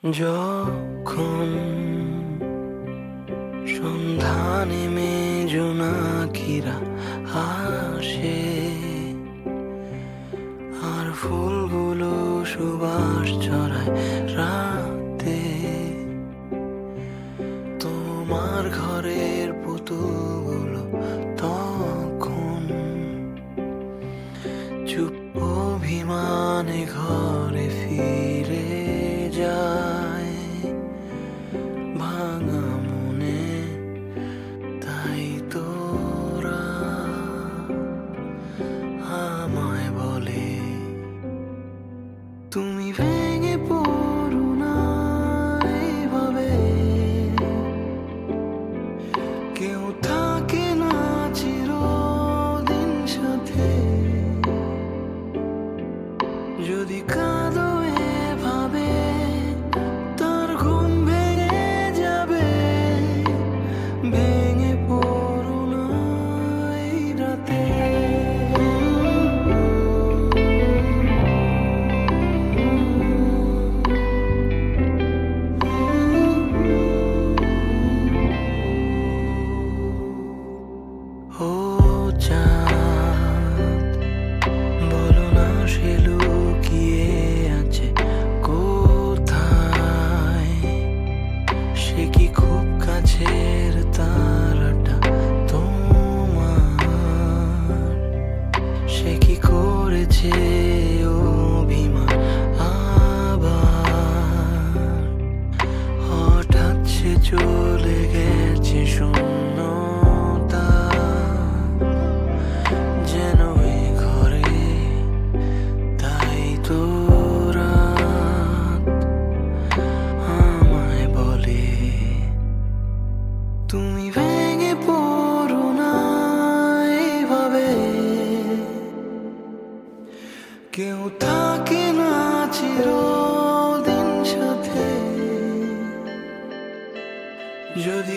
যখন সন্ধ্যা নেমে জোনাকিরা আসে আর ফুলগুলো সুবাস ছড়ায় রাতে, তোমার ঘরের পুতুলগুলো তখন চুপ অভিমানে ঘরে ফিরে যায় ভাঙা মনে। তাই তোরা আমায় বলে তুমি ভেঙে পড়ো না এইভাবে, কেউ থাকে না চিরদিন সাথে। যদি কাঁদো এভাবে তার ঘুম ভেঙে যাবে, ভেঙে পড়ো না এই রাতে। ও চাঁদ, বলো না সে লুকিয়ে আছে কোথায়? সে কি খুব কাছের তারাটা তোমার? সে কি করেছে অভিমান আবার? হঠাৎ সে চলে গেছে শূন্যতা, যেন এই ঘরে। তাই তোরা আমায় বলে তুমি ভেঙে পড়ো না এইভাবে, কেউ থাকে না চিরদিন সাথে। যদি